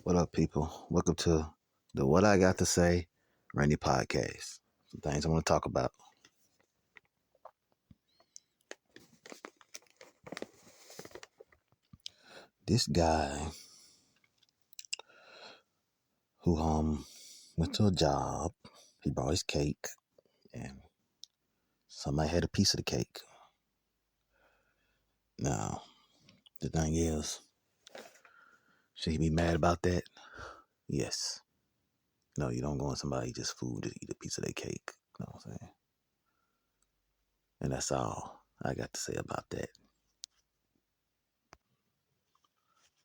What up, people? Welcome to the What I Got to Say Randy podcast. Some things I want to talk about. This guy who went to a job, he brought his cake, and somebody had a piece of the cake. Now, the thing is, should he be mad about that? Yes. No, you don't go on somebody just food to eat a piece of their cake. You know what I'm saying? And that's all I got to say about that.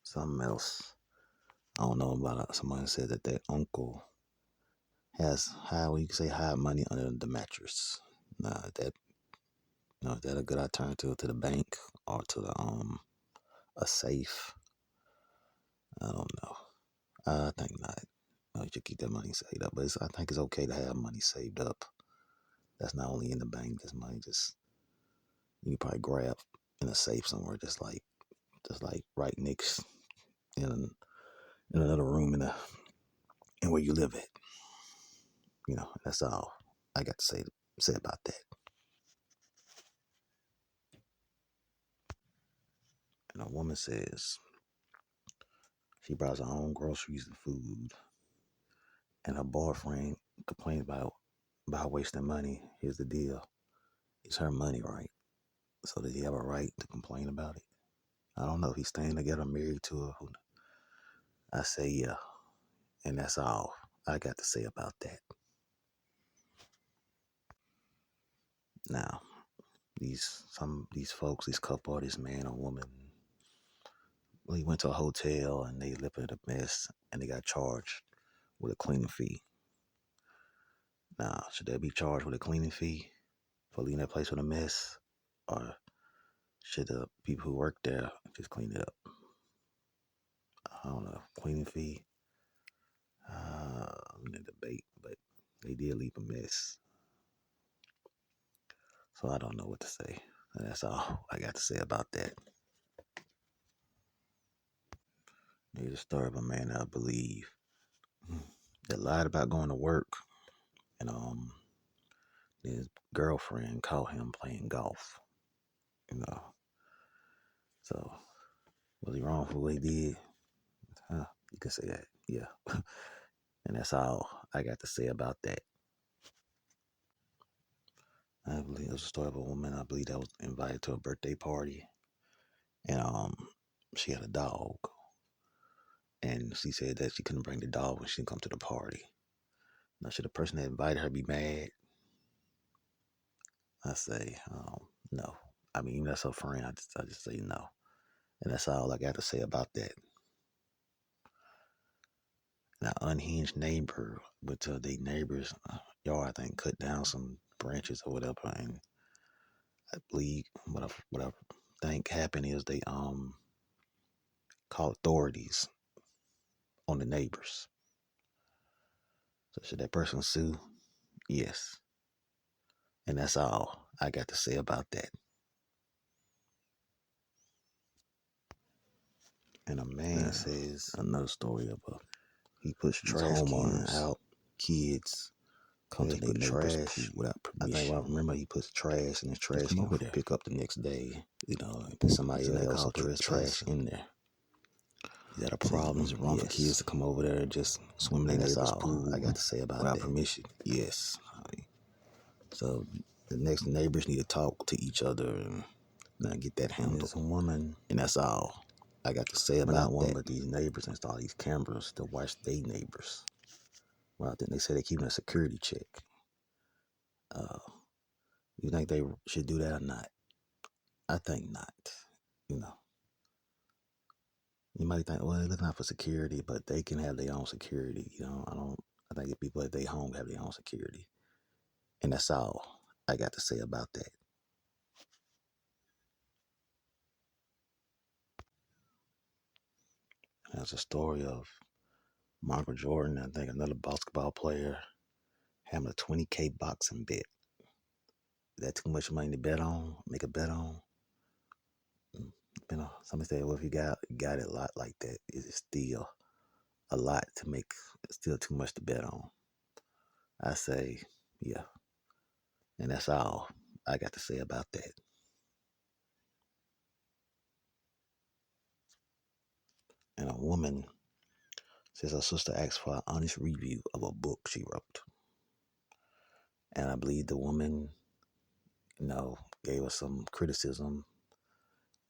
Something else. I don't know about someone said that their uncle has how you can say hide money under the mattress. Nah, is that a good alternative to the bank or to the a safe? I don't know. I think not. No, you should keep that money saved up. But I think it's okay to have money saved up. That's not only in the bank. This money just you can probably grab in a safe somewhere, just like right next in another room in where you live at. That's all I got to say about that. And a woman says she buys her own groceries and food, and her boyfriend complains about wasting money. Here's the deal: it's her money, right? So does he have a right to complain about it? I don't know. He's staying together, married to her. I say yeah, and that's all I got to say about that. Now, these folks, these couple, this man or woman, well, he went to a hotel and they lived in a mess, and they got charged with a cleaning fee. Now, should they be charged with a cleaning fee for leaving that place with a mess, or should the people who work there just clean it up? I don't know. Cleaning fee. I'm in a debate, but they did leave a mess. So I don't know what to say. And that's all I got to say about that. Here's a story of a man that I believe that lied about going to work, and his girlfriend caught him playing golf. So was he wrong for what he did? You could say that, yeah. And that's all I got to say about that. I believe it was a story of a woman I believe that was invited to a birthday party, and she had a dog, and she said that she couldn't bring the dog when she didn't come to the party. Now, should the person that invited her be mad? I say no. I mean, even that's her friend. I just say no, and that's all I got to say about that. Now, unhinged neighbor went to the neighbor's yard, I think, cut down some branches or whatever, and I believe what I think happened is they called authorities on the neighbors. So should that person sue? Yes. And that's all I got to say about that. And a man says another story of he puts trash cans out. Kids come to their neighbor's pool without permission. I think I remember he puts trash in his trash can for pick up the next day. And somebody else put trash in there. Is that a problem? Is it wrong for kids to come over there and just swim in their neighbor's pool? I got to say about without that. Permission. Yes. So the next neighbors need to talk to each other and get that handled. There's a woman, and that's all I got to say about that. But these neighbors install these cameras to watch their neighbors. Well, I think they say they're keeping a security check. You think they should do that or not? I think not. You might think, well, they're looking out for security, but they can have their own security. I think if people at their home have their own security. And that's all I got to say about that. There's a story of Michael Jordan, I think another basketball player, having a $20K boxing bet. Is that too much money to bet on? Make a bet on? Somebody said, well, if you got it a lot like that, is it still a lot to make, still too much to bet on. I say, yeah. And that's all I got to say about that. And a woman says her sister asked for an honest review of a book she wrote. And I believe the woman, gave her some criticism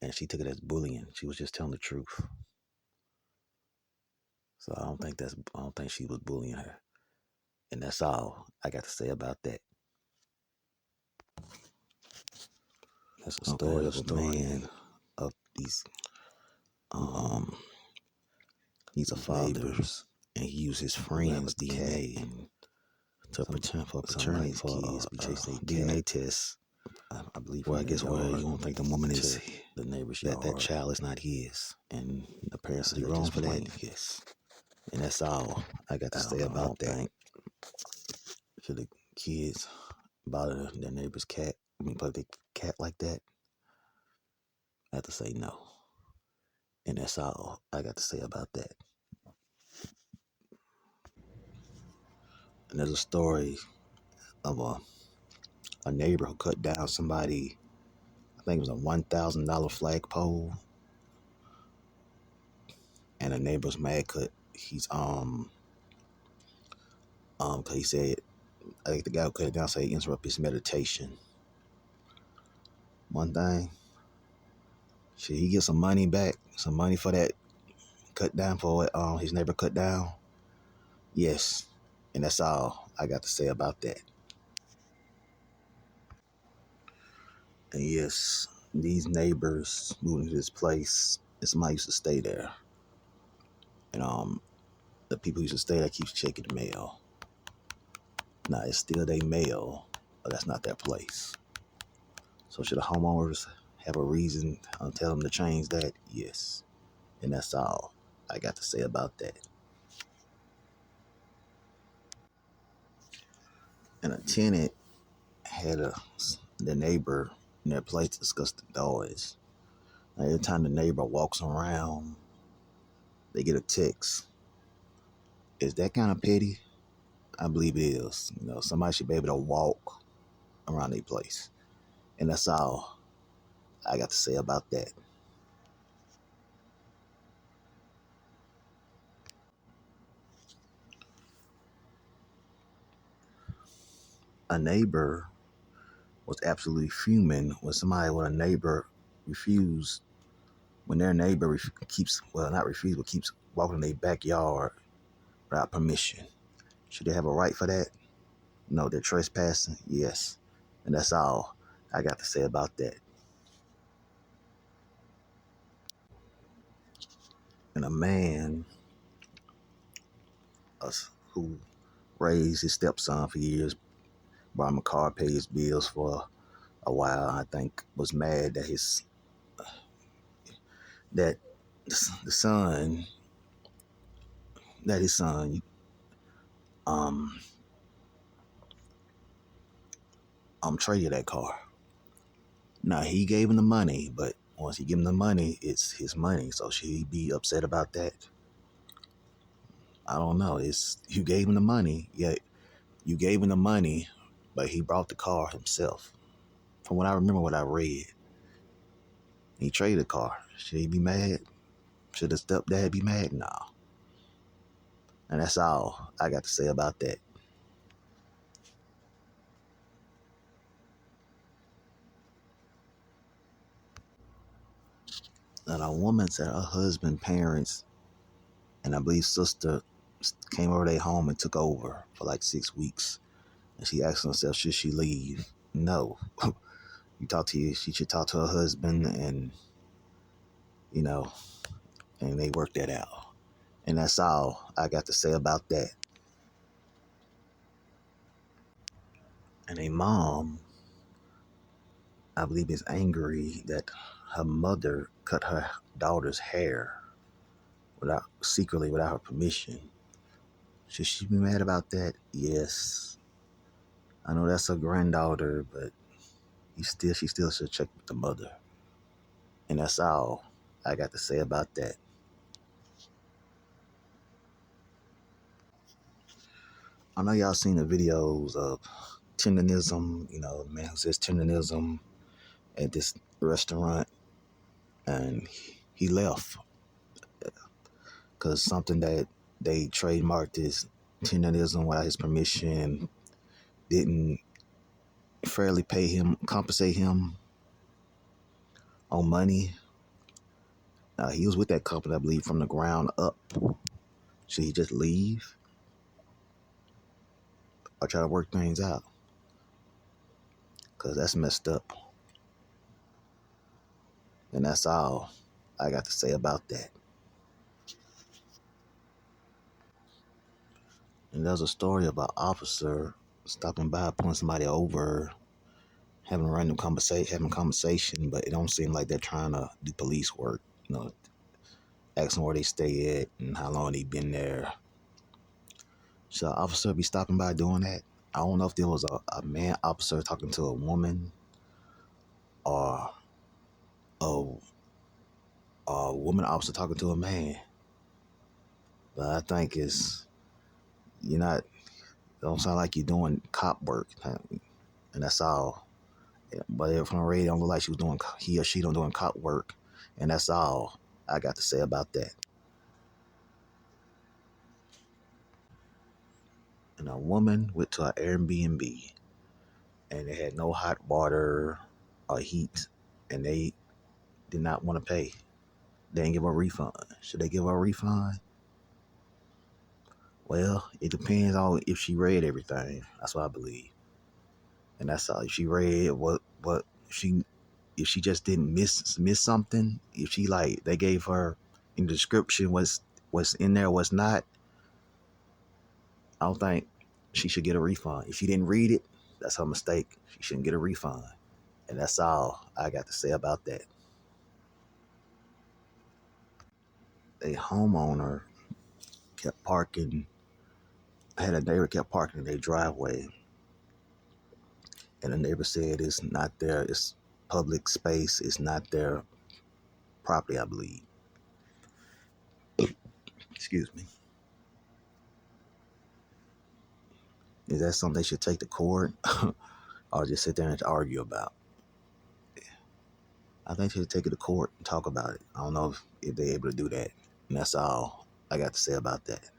and she took it as bullying. She was just telling the truth. So I don't think she was bullying her. And that's all I got to say about that. That's a story of a man of these he's a father neighbors, and he used his friends' DNA and to pretend for paternity for kids be chasing DNA test. I believe. Well, I guess where you don't think the woman is the neighbor's yard. That child is not his, and the parents are wrong for that. Yes, and that's all I got to say about that. Should the kids bother their neighbor's cat? Play the cat like that? I have to say no, and that's all I got to say about that. And there's a story of a neighbor who cut down somebody. I think it was a $1,000 flagpole, and the neighbor's mad because he's cause he said, I think the guy who cut it down said he interrupted his meditation. One thing, should he get some money back? Some money for that cut down, for what his neighbor cut down? Yes, and that's all I got to say about that. And yes, these neighbors moving to this place, and somebody used to stay there, and the people who used to stay there keeps checking the mail. Now it's still their mail, but that's not their place. So should the homeowners have a reason to tell them to change that? Yes, and that's all I got to say about that. And a tenant had the neighbor in their place discuss the noise. Now, every time the neighbor walks around, they get a text. Is that kind of petty? I believe it is. Somebody should be able to walk around their place. And that's all I got to say about that. A neighbor was absolutely fuming when a neighbor refused, when their neighbor keeps walking in their backyard without permission. Should they have a right for that? No, they're trespassing. Yes, and that's all I got to say about that. And a man who raised his stepson for years, bought him a car, paid his bills for a while. I think was mad that his son traded that car. Now he gave him the money, but once he gave him the money, it's his money. So should he be upset about that? I don't know. You gave him the money, yeah, you gave him the money, but he brought the car himself. From what I remember, what I read, he traded the car. Should he be mad? Should the stepdad be mad? No. And that's all I got to say about that. And a woman said her husband's parents and I believe sister came over their home and took over for like 6 weeks. And she asked herself, should she leave? No. She should talk to her husband and they work that out. And that's all I got to say about that. And a mom, I believe, is angry that her mother cut her daughter's hair secretly without her permission. Should she be mad about that? Yes. I know that's her granddaughter, but she still should check with the mother. And that's all I got to say about that. I know y'all seen the videos of tenderism, the man who says tenderism at this restaurant, and he left because something that they trademarked is tenderism without his permission, didn't fairly compensate him on money. He was with that company, I believe, from the ground up. Should he just leave or try to work things out? Because that's messed up. And that's all I got to say about that. And there's a story about an officer stopping by, pulling somebody over, having a random conversation, but it don't seem like they're trying to do police work. Asking where they stay at and how long they been there. Should an officer be stopping by doing that? I don't know if there was a man officer talking to a woman or a, a woman officer talking to a man. But I think you're not, it don't sound like you're doing cop work. And that's all. But from the radio, it don't look like he or she doing cop work. And that's all I got to say about that. And a woman went to an Airbnb and they had no hot water or heat, and they did not want to pay. They didn't give her a refund. Should they give her a refund? Well, it depends on if she read everything. That's what I believe. And that's all. If she read what if she just didn't miss something, if she they gave her in the description what's in there, what's not, I don't think she should get a refund. If she didn't read it, that's her mistake. She shouldn't get a refund. And that's all I got to say about that. A homeowner had a neighbor kept parking in their driveway. And the neighbor said it's not it's public space, it's not their property, I believe. Excuse me. Is that something they should take to court or just sit there and argue about? I think they should take it to court and talk about it. I don't know if they're able to do that. And that's all I got to say about that.